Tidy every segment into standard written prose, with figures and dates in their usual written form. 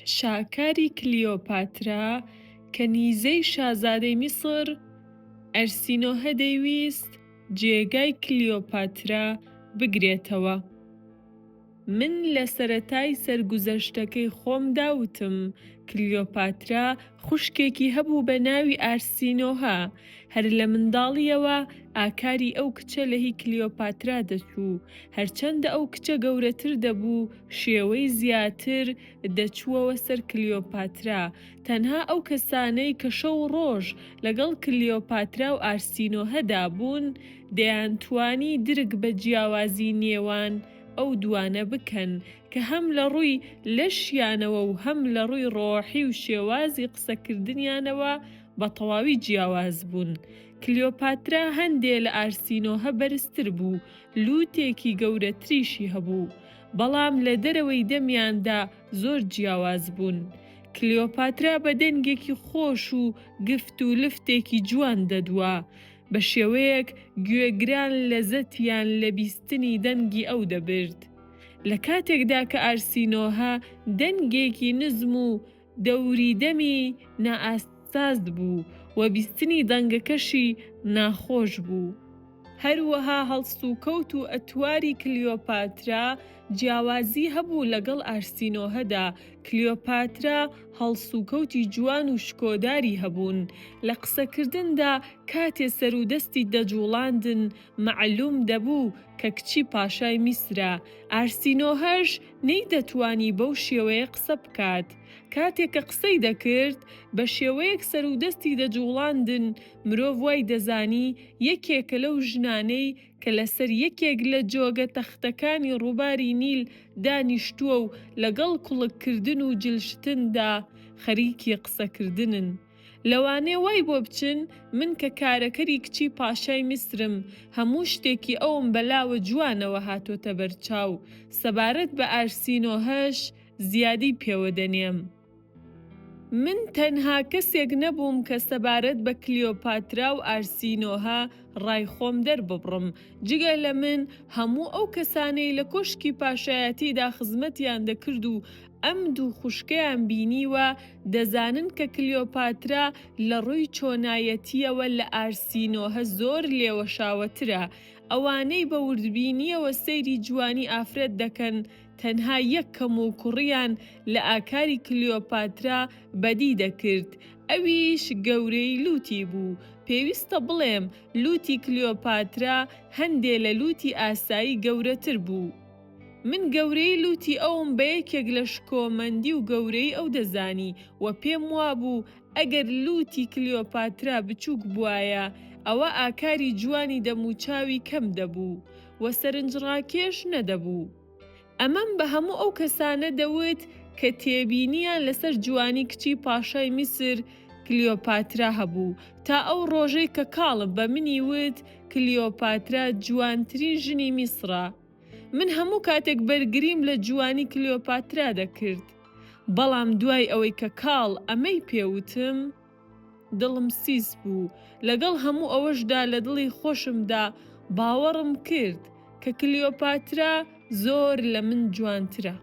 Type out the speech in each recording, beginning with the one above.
شاکاری کلیۆپاترا کە نیزەی شازادەی میسر ئەرسینۆهە دەیویست جێگای کلیۆپاترا بگرێتەوە. من لە سەرەتای سەرگوزەشتەکەی خۆمدا وتم کلیۆپاترا خوشکێکی هەبوو بە ناوی ئارسینۆها، هەر لە منداڵیەوە ئاکاری ئەو کچە لە هی کلیۆپاترا دەچوو، هەرچەندە ئەو کچە گەورەتر دەبوو شێوەی زیاتر دەچووەوە سەر کلیۆپاترا. تەنها ئەو کەسانەی کە شەو ڕۆژ لەگەڵ کلیۆپاترا و ئارسینۆهەدا بوون دەیانتوانی درک بە جیاوازی نێوان ئەو دوانە بکەن کە هەم لە ڕووی لەشیانەوە و هەم لە ڕووی ڕۆحی و شێوازی قسەکردنیانەوە بە تەواوی جیاواز بوون. کلیۆپاترا هەندێ لە ئارسینۆهە بەرزتر بوو، لووتێکی گەورەتریشی هەبوو، بەڵام لە دەرەوەی دەمیاندا زۆر جیاواز بوون. کلیۆپاترا بە دەنگێکی خۆش و گفت و لفتێکی جوان دەدوا، بە شێوەیەک گوێگران لەزەتیان لە بیستنی دەنگی ئەو دەبرد. لە کاتێکدا کە ئارسینۆها دەنگێکی نزم و دەوریدەمی نائاساس بوو و بیستنی دەنگەکەشی ناخۆش بوو. هەروەها هەڵسوکەوت و ئەتواری کلیۆپاترا جیاوازی هەبوو لەگەڵ ئارسینۆهەدا. کلیۆپاترا هەڵسوکەوتی جوان و شکۆداری هەبوون. لە قسەکردندا کاتێ سەرودەستی دەجوڵاندن مەعلوم دەبوو کە کچی پاشای میسرە. ئارسینۆهەش نەیدەتوانی بەو شێوەیە قسە بکات. کاتێک کە قسەی دەکرد بە شێوەیەک سەرودەستی دەجوڵاندن مرۆڤ وای دەزانی یەکێکە لەو ژنانەی کە لەسەر یەکێک لە جۆگە تەختەکانی ڕووباری نیل دانیشتووە و لەگەڵ کوڵککردن و جلشتندا خەریکی قسەکردنن. لەوانەیە وای بۆ بچن من کە کارەکەری کچی پاشای میسرم هەموو شتێکی ئەوم بەلاوە جوانەوە هاتۆتە بەرچاو، سەبارەت بە ئارسینۆهەش زیادی پێوە دەنێم. من تەنها کەسێک نەبووم کە سەبارەت بە کلیۆپاترا و ئارسینۆها ڕای خۆم دەرببڕم. جگە لە من هەموو ئەو کەسانەی لە کۆشکی پاشایەتیدا خزمەتیان دەکرد و ئەم دوو خوشکەیان بینیوە دەزانن کە کلیۆپاترا لە ڕووی چۆنایەتیەوە لە ئارسینۆهە زۆر لێوەشاوەترە. ئەوانەی بە وردبینیەوە سەیری جوانی ئافرەت دەکەن تەنها یەک کەم و کوڕیان لە ئاکاری کلیۆپاترا بەدی دەکرد، ئەویش گەورەی لوتی بوو. پێویستە بڵێم لوتی کلیۆپاترا هەندێ لە لوتی ئاسایی گەورەتر بوو. من گەورەی لوتی ئەوم بە یەکێک لە شکۆمەندی و گەورەی ئەو دەزانی و پێم وابوو ئەگەر لوتی کلیۆپاترا بچووک بوایە ئەوە ئاکاری جوانی دەموچاوی کەم دەبوو و سەرنجڕاکێش نەدەبوو. ئەمەم بە هەموو ئەو کەسانە دەوت کە تێبینیان لەسەر جوانی کچی پاشای میسر کلیۆپاترا هەبوو، تا ئەو ڕۆژەی کە کاڵب بە منی وت کلیۆپاترا جوانترین ژنی میسرە. من هەموو کاتێک بەرگریم لە جوانی کلیۆپاترا دەکرد، بەڵام دوای ئەوەی کە کاڵ ئەمەی پێوتم دڵم سیس بوو. لەگەڵ هەموو ئەوەشدا لە دڵی خۆشمدا باوەڕم کرد کە کلیۆپاترا زۆر لە من جوانترە.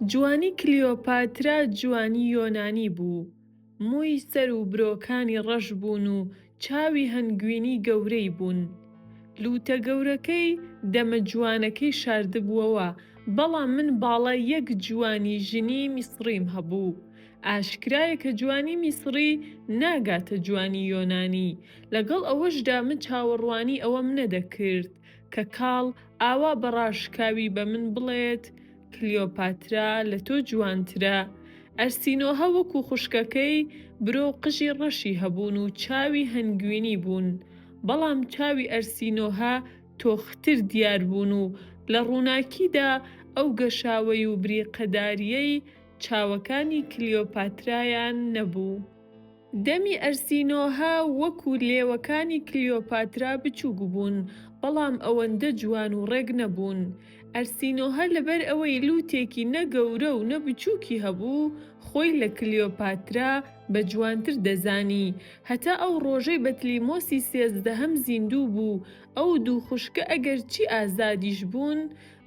جوانی کلیۆپاترا جوانی یۆنانی بوو. مووی سەر و برۆکانی ڕەش بوون و چاوی هەنگوینی گەورەی بوون. لوتە گەورەکەی دەمە جوانەکەی شاردبووەوە، بەڵام من باڵای یەک جوانی ژنی میسریم هەبوو. ئاشکرایە کە جوانی میسری ناگاتە جوانی یۆنانی. لەگەڵ ئەوەشدا من چاوەڕوانی ئەوەم نەدەکرد کە کاڵ ئاوا بەڕاشکاوی بە من بڵێت کلیۆپاترا لە تۆ جوانترە. ئەرسینۆها وەکو خوشکەکەی برۆ قژی ڕەشی هەبوون و چاوی هەنگوینی بوون، بەڵام چاوی ئەرسینۆها تۆختر دیار بوون و لە ڕووناکیدا ئەو گەشاوەی و بریقەداریەی چاوەکانی کلیۆپاترایان نەبوو. دەمی ئەرسینۆها وەکو لێوەکانی کلیۆپاترا بچووک بوون، بەڵام ئەوەندە جوان و ڕێک نەبوون. ئەرسینۆها لەبەر ئەوەی لوتێکی نەگەورە و نەبچووکی هەبوو خۆی لە کلیۆپاترا بە جوانتر دەزانی. هەتا ئەو ڕۆژەی بەتلیمۆسی 13 زیندوو بوو. ئەو دوو خوشکە ئەگەر چی ئازادیش بوون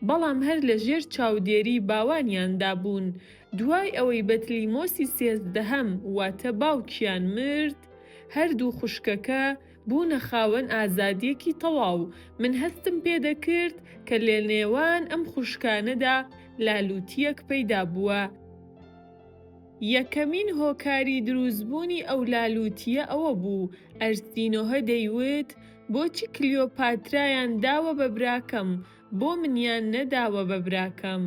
بەڵام هەر لە ژێر چاودێری باوانیاندا بوون. دوای ئەوەی بەتلیمۆسی 13هەم واتە باوکیان مرد، هەردوو خوشکەکە بوونە خاوەن ئازادیەکی تەواو. من هەستم پێدەکرد کە لە نێوان ئەم خوشکانەدا لاڵووتیەک پەیدا بووە. یەکەمین هۆکاری دروستبوونی ئەو لاڵووتیە ئەوە بوو. ئەرسینۆهە دەیوت بۆچی کلیۆپاترایان داوە بە براکەم، بۆ منیان نەداوە بە براکەم.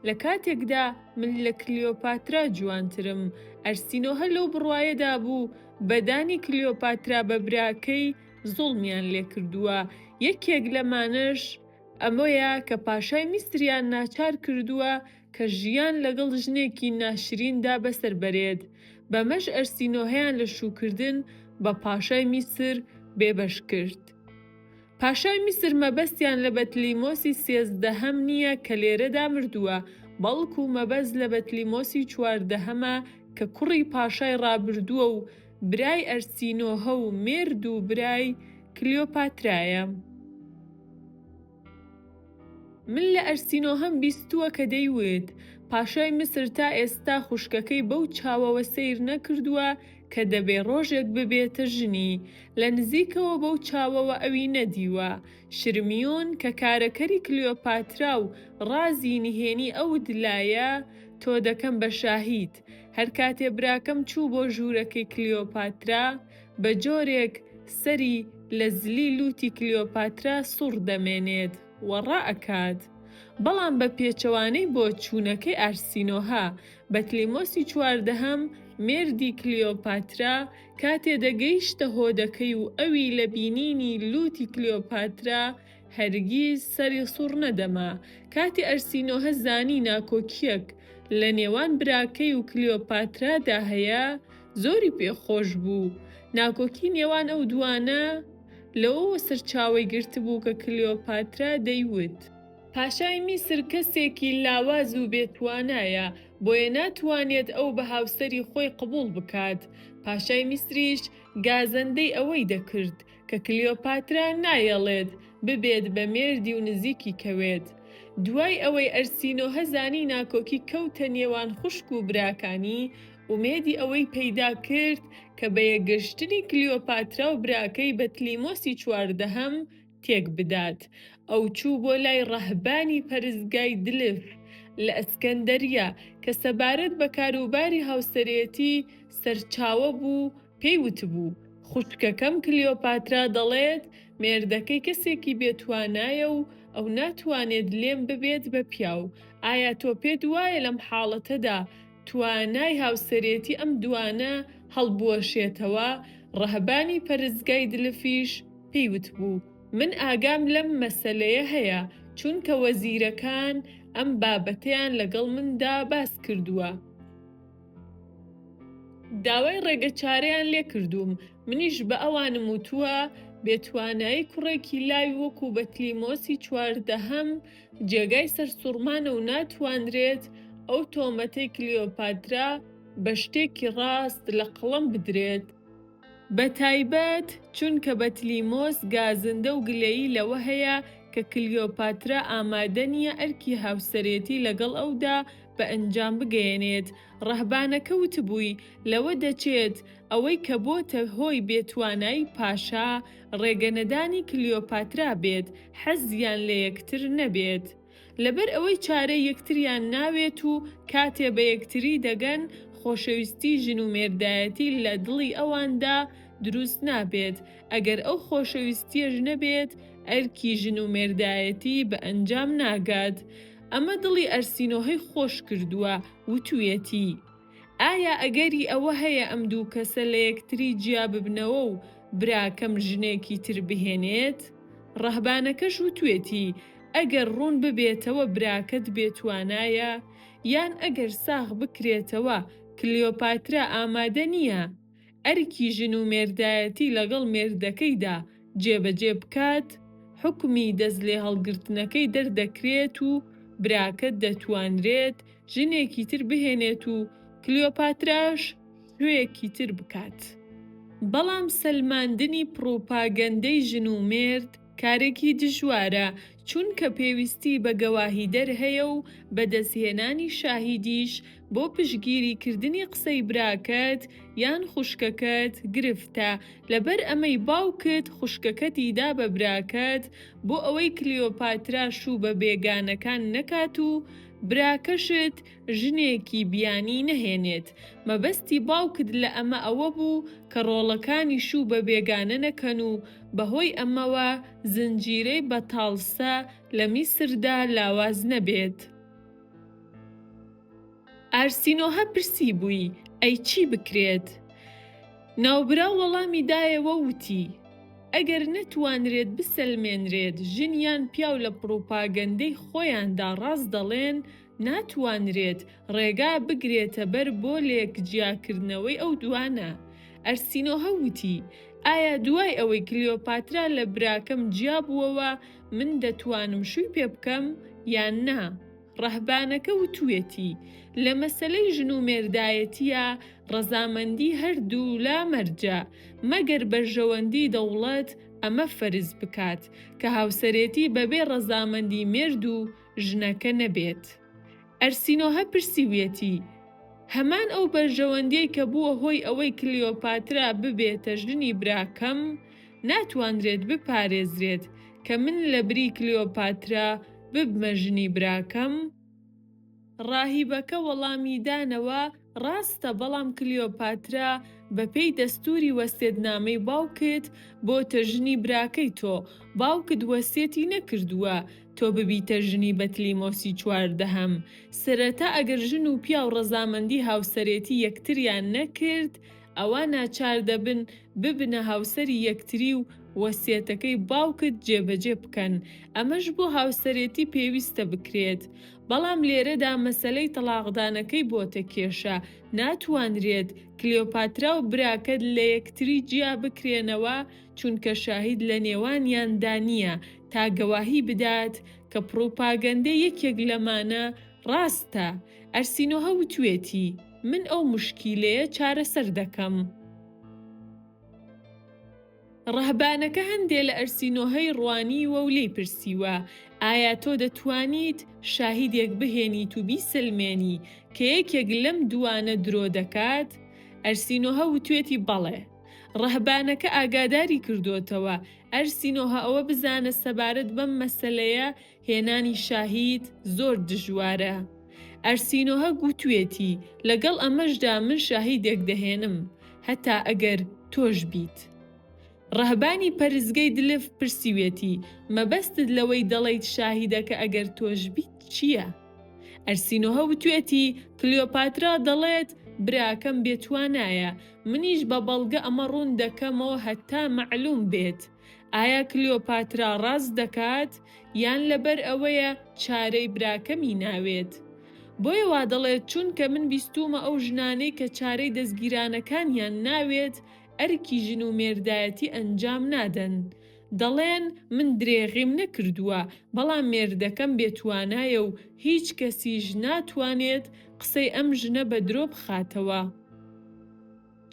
لە کاتێکدا من لە کلیۆپاترا جوانترم. ئەرسینۆهە لەو بڕوایەدا بوو بەدانی کلیۆپاترا بە براکەی زوڵمیان لێکردووە. یەکێک لەمانەش ئەمەیە کە پاشای میسریان ناچار کردووە کە ژیان لەگەڵ ژنێکی ناشریندا بەسەر بەرێت. بەمەش ئەرسینۆهەیان لە شوکردن بە پاشای میسر بێبەش کرد. پاشای میسر مەبەستیان لە بەتلیمۆسی 13هەم نییە کە لێرەدا مردووە، بەڵکو مەبەست لە بەتلیمۆسی 14هەمە کە کوڕی پاشای ڕابردووە و برای ئەرسینۆهە و مێرد و برای کلیۆپاترایە. من لە ئەرسینۆهەم بیستووە کە دەیوت پاشای میسر تا ئێستا خوشکەکەی بەو چاوەوە سەیر نەکردووە کە دەبێ ڕۆژێک ببێتە ژنی. لە نزیکەوە بەو چاوەوە ئەوی نەدیوە. شرمیۆن کە کارەکەری کلیۆپاترا و ڕازی نهێنی ئەو دلایە تۆ دەکەم بە شاهید. هەر کاتێ براکەم چوو بۆ ژوورەکەی کلیۆپاترا بە جۆرێک سەری لە زلی لوتی کلیۆپاترا سوڕ دەمێنێت وەڕائەکات. بەڵام بە پێچەوانەی بۆ چوونەکەی ئەرسینۆها بەتلیمۆسی 14هەم مێردی کلیۆپاترا کاتێ دەگەیشتە هۆدەکەی و ئەوی لە بینینی لوتی کلیۆپاترا هەرگیز سەری سوڕ نەدەما. کاتی ئەرسینۆهە زانی ناکۆکیەک لە نێوان براکەی و کلیۆپاترادا هەیە زۆری پێخۆش بوو. ناکۆکی نێوان ئەو دوانە لەوەوە سەرچاوەی گرتبوو کە کلیۆپاترا دەیوت پاشای میسر کەسێکی لاواز و بێتوانایە، بۆیە ناتوانێت ئەو بە هاوسەری خۆی قبوڵ بکات. پاشای میسریش گازەندەی ئەوەی دەکرد کە کلیۆپاترا نایەڵێت ببێت بە مێردی و نزیکی کەوێت. دوای ئەوەی ئەرسینۆهە زانی ناکۆکی کەوتە نێوان خوشک و براکانی، ئومێدی ئەوەی پەیدا کرد کە بە یەکگەشتنی کلیۆپاترا و براکەی بەتلیمۆسی 14هەم تێک بدات. ئەو چوو بۆ لای ڕەهبانی پەرستگای دلف لە ئەسکەندەریە کە سەبارەت بە کاروباری هاوسەرێتی سەرچاوە بوو. پێی وتبوو خوشکەکەم کلیۆپاترا دەڵێت مێردەکەی کەسێکی بێتوانایە و ئەو ناتوانێت لێم ببێت بە پیاو. ئایا تۆ پێت وایە لەم حاڵەتەدا توانای هاوسەرێتی ئەم دوانە هەڵبوەشێتەوە؟ ڕەهبانی پەرستگای دلفیش پێی وتبوو من ئاگام لەم مەسەلەیە هەیە، چونکە وەزیرەکان ئەم بابەتەیان لەگەڵ مندا باس کردووە. داوای ڕێگەچارەیان لێ کردووم. منیش بە ئەوانم وتووە بێتوانایی کوڕێکی لاوی وەکو بەتلیمۆسی 14هەم جێگای سەرسوڕمانە و ناتوانرێت ئەو تۆمەتەی کلیۆپاترا بە شتێکی ڕاست لە قەڵەم بدرێت. بە تایبەت چونکە بەتلیمۆس گازندە و گلەیی لەوە هەیە کە کلیۆپاترا ئامادە نییە ئەرکی هاوسەرێتی لەگەڵ ئەودا بە ئەنجام بگەێنێت. ڕەهبانەکە وتبووی لەوە دەچێت ئەوەی کە بۆتە هۆی بێتوانایی پاشا ڕێگەنەدانی کلیۆپاترا بێت، حەزیان لە یەکتر نەبێت. لەبەر ئەوەی چارەی یەکتریان ناوێت و کاتێ بە یەکتری دەگەن خۆشەویستی ژن و مێردایەتی لە دڵی ئەواندا دروست نابێت. ئەگەر ئەو خۆشەویستیەش نەبێت ئەرکی ژن و مێردایەتی بە ئەنجام ناگات. ئەمە دڵی ئەرسینۆهەی خۆش کردووە، وتوویەتی ئایا ئەگەری ئەوە هەیە ئەم دوو کەسە لە یەکتری جیا ببنەوە و براکەم ژنێکی تر بهێنێت؟ ڕەهبانەکەش وتوێتی ئەگەر ڕوون ببێتەوە براکەت بێتوانایە، یان ئەگەر ساغ بکرێتەوە کلیۆپاترا ئامادە نییە ئەرکی ژن و مێردایەتی لەگەڵ مێردەکەیدا جێبەجێ بکات، حکمی دەست لێ هەڵگرتنەکەی دەردەکرێت و براکەت دەتوانرێت ژنێکی تر بهێنێت و کلیۆپاتراش شوێیەکی تر بکات. بەڵام سەلماندنی پرۆپاگەندەی ژن و مێرد کارێکی دژوارە، چونکە پێویستی بە گەواهیدەر هەیە و بەدەستهێنانی شاهیدیش بۆ پشتگیریکردنی قسەی براکەت یان خوشکەکەت گرفتە، لەبەر ئەمەی باوکت خوشکەکەتی دا بە براکەت بۆ ئەوەی کلیۆپاترا شوو بە بێگانەکان نەکات و براکەشت ژنێکی بیانی نەهێنێت. مەبەستی باوکت لە ئەمە ئەوە بوو کە ڕۆڵەکانی شوو بە بێگانە نەکەن و بەهۆی ئەمەوە زنجیرەی بەتاڵسە لە میسردا لاواز نەبێت. ئارسینۆها پرسی بووی ئەی چی بکرێت؟ ناوبرا وەڵامی دایەوە وتی ئەگەر نەتوانرێت بسەلمێنرێت ژنیان پیاو لە پڕۆپاگەندەی خۆیاندا ڕاست دەڵێن، ناتوانرێت ڕێگا بگرێتە بەر بۆ لێکجیاکردنەوەی ئەو دوانە. ئەرسینۆها وتی ئایا دوای ئەوەی کلیۆپاترا لە براکەم جیا بووەوە من دەتوانم شووی پێ بکەم یان نا؟ ڕەهبانەکە وتوویەتی لە مەسەلەی ژن و مێردایەتیە ڕەزامەندی هەردوو لا مەرجە مەگەر بەرژەوەندی دەوڵەت ئەمە فەرز بکات کە هاوسەرێتی بەبێ ڕەزامەندی مێرد و ژنەکە نەبێت. ئەرسینۆها پرسیویەتی هەمان ئەو بەرژەوەندیەی کە بووە هۆی ئەوەی کلیۆپاترا ببێتە ژنی براکەم ناتوانرێت بپارێزرێت کە من لە بری کلیۆپاترا ببمە ژنی براکەم؟ ڕاهیبەکە وەڵامی دانەوە ڕاستە، بەڵام کلیۆپاترا بەپێی دەستوری وەسێتنامەی باوکت بۆتە ژنی براکەی تۆ. باوکت وەسێتی نەکردووە تۆ ببیتە ژنی بەتلیمۆسی 14هەم. سەرەتا ئەگەر ژن و پیا و ڕەزامەندی هاوسەرێتی یەکتریان نەکرد ئەوە ناچار دەبن ببنە هاوسەری یەکتری و وەسیەتەکەی باوکت جێبەجێ بکەن. ئەمەش بۆ هاوسەرێتی پێویستە بکرێت. بەڵام لێرەدا مەسەلەی تەلاقدانەکەی بۆتە کێشە. ناتوانرێت کلیۆپاترا و براکەت لە یەکتری جیا بکرێنەوە چونکە شاهید لە نێوانیاندا نییە تا گەواهی بدات کە پڕۆپاگەندەی یەکێک لەمانە ڕاستە. ئەرسینۆها وتوێتی من ئەو موشکیلەیە چارەسەر دەکەم. ڕەهبانەکە هەندێ لە ئەرسینۆهای ڕوانیوە و لێی پرسیوە ئایا تۆ دەتوانیت شاهیدێک بهێنیت و بیسلمێنی کە یەکێک لەم دوانە درۆ دەکات؟ ئەرسینۆها وتوێتی بەڵێ. ڕەهبانەکە ئاگاداری کردوتەوە ئەرسینۆها ئەوە بزانە سەبارەت بەم مەسەلەیە هێنانی شاهید زۆر دژوارە. ئەرسینۆها گوتوێتی لەگەڵ ئەمەشدا من شاهیدێک دەهێنم هەتا ئەگەر تۆش بیت. ڕەهبانی پەرزگەی دلف پرسیوێتی مەبەستت لەوەی دەڵێیت شاهیدەکە ئەگەر تۆش بیت چییە؟ ئەرسینۆها وتوێتی کلیۆپاترا دەڵێت براکەم بێتوانایە، منیش بە بەڵگە ئەمە ڕوون دەکەمەوە هەتا مەعلوم بێت. ئایا کلیۆپاترا ڕاست دەکات یان لەبەر ئەوەیە چارەی براکەمی ناوێت؟ بۆیە وا دەڵێت چونکە من بیستومە ئەو ژنانەی کە چارەی دەستگیرانەکانیان ناوێت ئەرکی ژن و مێردایەتی ئەنجام نادەن. دەڵێن من درێغیم نەکردووە بەڵام مێردەکەم بێتوانایە و هیچ کەسیش ناتوانێت قسەی ئەم ژنە بە درۆ بخاتەوە.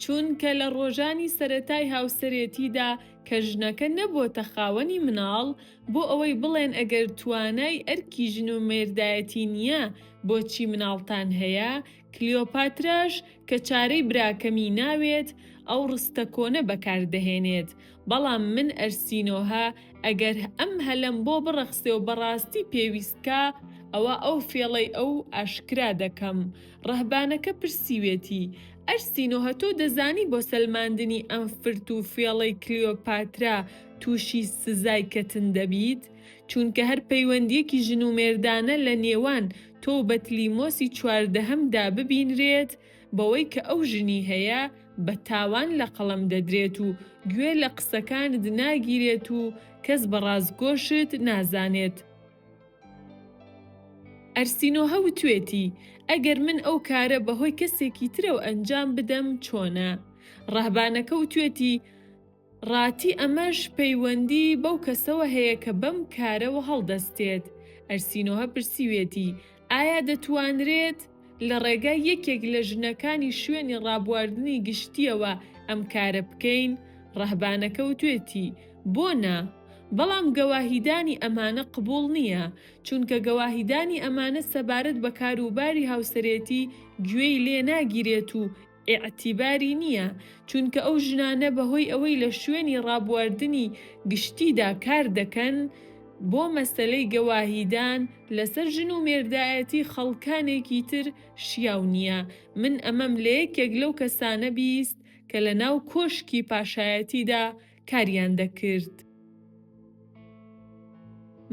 چونکە لە ڕۆژانی سەرەتای هاوسەرێتیدا کە ژنەکە نەبووتە خاوەنی مناڵ بۆ ئەوەی بڵێن ئەگەر توانای ئەرکی ژن و مێردایەتی نییە بۆچی مناڵتان هەیە، کلیۆپاتراش کە چارەی براکەمی ناوێت ئەو ڕستە کۆنە بەکاردەهێنێت. بەڵام من ئەرسینۆها ئەگەر ئەم هەلم بۆ بڕەخسێ و بەڕاستی پێویستکە ئەوە ئەو فێڵەی ئەو ئاشکرا دەکەم. ڕەهبانەکە پرسیوێتی ئەرسینۆها تۆ دەزانی بۆ سەلماندنی ئەم فرت و فێڵەی کلیۆپاترا تووشی سزای کەتن دەبیت؟ چونکە هەر پەیوەندیەکی ژن و مێردانە لە نێوان تۆ بەتلیمۆسی 14هەمدا ببینرێت بەوەی کە ئەو ژنی هەیە بە تاوان لە قەڵەم دەدرێت و گوێ لە قسەکانت ناگیرێت و کەس بە ڕازگۆشت نازانێت. ئەرسینۆها وتوێتی ئەگەر من ئەو کارە بەهۆی کەسێکی ترەوە ئەنجام بدەم چۆنە؟ ڕەهبانەکە وتوێتی ڕاتی ئەمەش پەیوەندی بەو کەسەوە هەیە کە بەم کارەوە هەڵدەستێت. ئەرسینۆها پرسیوێتی ئایا دەتوانرێت لە ڕێگای یەکێک لە ژنەکانی شوێنی ڕابواردنی گشتیەوە ئەم کارە بکەین؟ ڕەهبانەکە وتوێتی بۆ نا، بەڵام گەواهیدانی ئەمانە قبوڵ نییە، چونکە گەواهیدانی ئەمانە سەبارەت بە کاروباری هاوسەرێتی گوێی لێ ناگیرێت و ئێعتیباری نییە، چونکە ئەو ژنانە بەهۆی ئەوەی لە شوێنی ڕابواردنی گشتیدا کار دەکەن، بۆ مەسەلەی گەواهیدان لەسەر ژن و مێردایەتی خەڵکانێکی تر شیاو نییە. من ئەمەم لە یەکێک لەو کەسانە بیست کە لە ناو کۆشکی پاشایەتیدا کاریان دەکرد.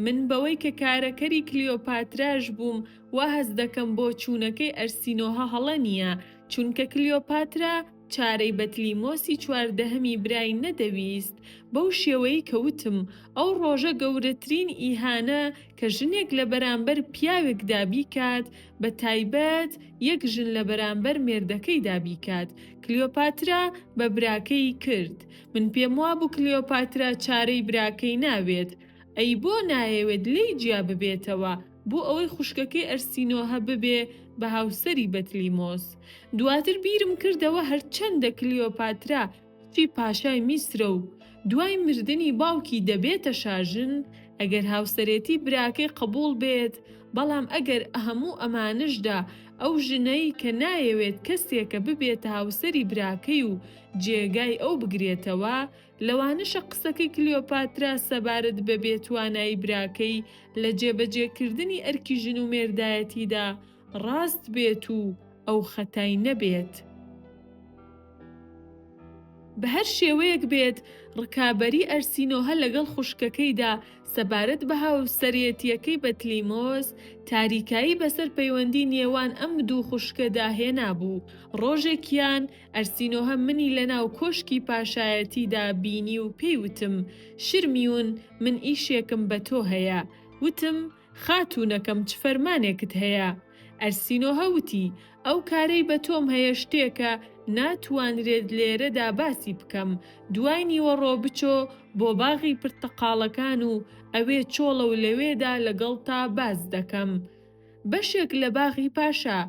من بەوەی کە کارەکەری کلیۆپاتراش بووم وا هەست دەکەم بۆ چوونەکەی ئەرسینۆها هەڵە نییە، چونکە کلیۆپاترا چارەی بەتلیمۆسی چواردەهەمی برای نەدەویست، بەو شێوەی کەوتم ئەو ڕۆژە گەورەترین ئیهانە کە ژنێک لە بەرامبەر پیاوێک دابیکات، بە تایبەت یەک ژن لە بەرامبەر مێردەکەی دابیکات. کلیۆپاترا بە براکەی کرد. من پێم وابوو کلیۆپاترا چارەی براکەی ناوێت. ئەی بۆ نایەوێت لێی جیا ببێتەوە بۆ ئەوەی خوشکەکەی ئەرسینۆها ببێ بە هاوسەری بەتلیمۆس. دواتر بیرم کردەوە هەرچەندە کلیۆپاترا چی پاشای میسرە و دوای مردنی باوکی دەبێتە شاژن، ئەگەر هاوسەرێتی براکەی قبوڵ بێت، بەڵام ئەگەر هەموو ئەمانشدا ئەو ژنەی کە نایەوێت کەسێکە ببێتە هاوسەری براکەی و جێگای ئەو بگرێتەوە، لەوانەشە قسەکەی کلیۆپاترا سەبارەت بە بێتوانایی براکەی لە جێبەجێکردنی ئەرکی ژن و مێردایەتیدا ڕاست بێت و ئەو خەتای نەبێت. بە هەر شێوەیەک بێت، ڕکابەری ئەرسینۆها لەگەڵ خوشکەکەیدا سەبارەت بە هاوسەرێتیەکەی بەتلیمۆس تاریکایی بەسەر پەیوەندی نێوان ئەم دوو خوشکەدا هێنا بوو. ڕۆژێکیان ئەرسینۆها منی لەناو کۆشکی پاشایەتیدا بینی و پێی وتم: شرمیون، من ئیشێکم بە تۆ هەیە. وتم: خاتوونەکەم چ فەرمانێکت هەیە؟ ئەرسینۆها وتی: ئەو کارەی بە تۆم هەیە شتێکە ناتوانرێت لێرەدا باسی بکەم. دوای نیوەڕۆ بچۆ بۆ باغی پرتەقاڵەکان و ئەوێ چۆڵە و لەوێدا لەگەڵ تا باز دەکەم. بەشێک لە باغی پاشا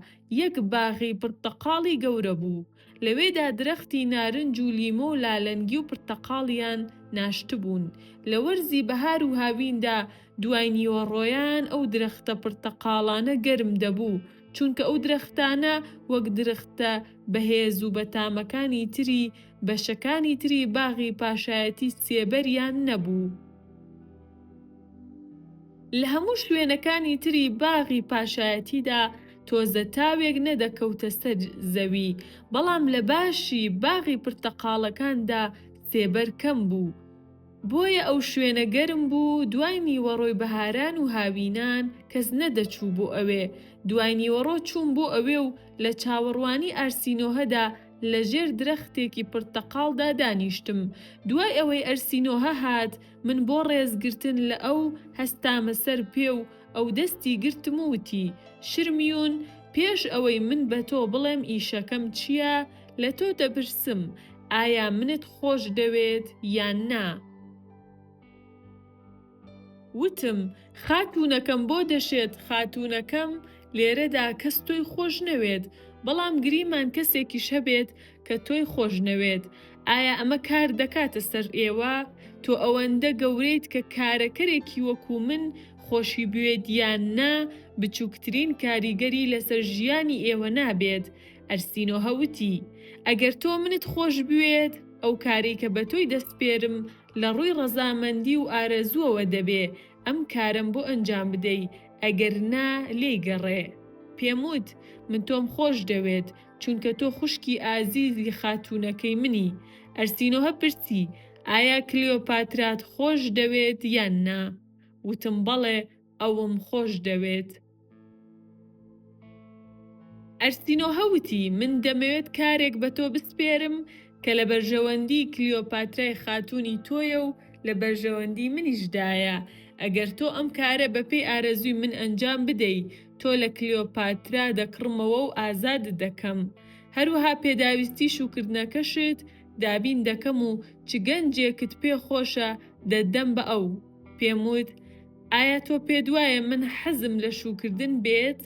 یەک باغی پرتەقاڵی گەورە بوو. لەوێدا درەختی نارنج و لیمۆ و لالەنگی و پرتەقاڵیان ناشت بوون. لە وەرزی بەهار و هاویندا دوای نیوەڕۆیان ئەو درەختە پرتەقاڵانە گەرم دەبوو، چونکە ئەو درەختانە وەک درەختە بەهێز و بەتامەکانی تری بەشەکانی تری باغی پاشایەتی سێبەریان نەبوو. لە هەموو شوێنەکانی تری باغی پاشایەتیدا تۆزە تاوێک نەدەکەوتە سەر زەوی، بەڵام لە باشی باغی پرتەقاڵەکاندا سێبەر کەم بوو. بۆیە ئەو شوێنە گەرم بوو. دوای نیوەڕۆی بەهاران و هاوینان کەس نەدەچوو بۆ ئەوێ. دوای نیوەڕۆ چوون بۆ ئەوێ و لە چاوەڕوانی ئەرسینۆهەدا لە ژێر درەختێکی پرتەقاڵدا دانیشتم. دوای ئەوەی ئەرسینۆها هات، من بۆ ڕێزگرتن لە ئەو هەستامە سەر پێ و ئەو دەستی گرتم و وتی: شرمیون، پێش ئەوەی من بە تۆ بڵێم ئیشەکەم چییە، لە تۆ دەپرسم: ئایا منت خۆش دەوێت یان نا؟ وتم: خاتوونەکەم بۆ دەشێت. خاتوونەکەم لێرەدا کەس تۆی خۆش نەوێت، بەڵام گریمان کەسێکیش هەبێت کە تۆی خۆش نەوێت. ئایا ئەمە کار دەکاتە سەر ئێوە؟ تۆ ئەوەندە گەورەیت کە کارەکەرێکی وەکو من خۆشی بوێت یان نا، بچووکترین کاریگەری لەسەر ژیانی ئێوە نابێت. ئەرسینۆها وتی: ئەگەر تۆ منت خۆش بوێت، ئەو کاری کە بە تۆی دەستپێرم لە ڕووی ڕەزامەندی و ئارەزووەوە دەبێ ئەم کارم بۆ ئەنجام بدەی، ئەگەر نا لێی گەڕێ. پێم وت: من تۆم خۆش دەوێت، چونکە تۆ خوشکی ئازیزی خاتوونەکەی منی. ئەرسینۆها پرسی: ئایا کلیۆپاترات خۆش دەوێت یان نا؟ وتم: بەڵێ، ئەوم خۆش دەوێت. ئەرسینۆها وتی: من دەمەوێت کارێک بە تۆ بسپێرم کە لە بەرژەوەندی کلیۆپاترای خاتوونی تۆیە و لە بەرژەوەندی منیشدایە. ئەگەر تۆ ئەم کارە بەپێی ئارەزووی من ئەنجام بدەی، تۆ لە کلیۆپاترا دەکڕمەوە و ئازاد دەکەم. هەروەها پێداویستی شوکردنەکەشت دابین دەکەم و چ گەنجێکت پێ خۆشە دەدەم بە ئەو. پێم وت: ئایا تۆ پێت وایە من حەزم لە شوکردن بێت؟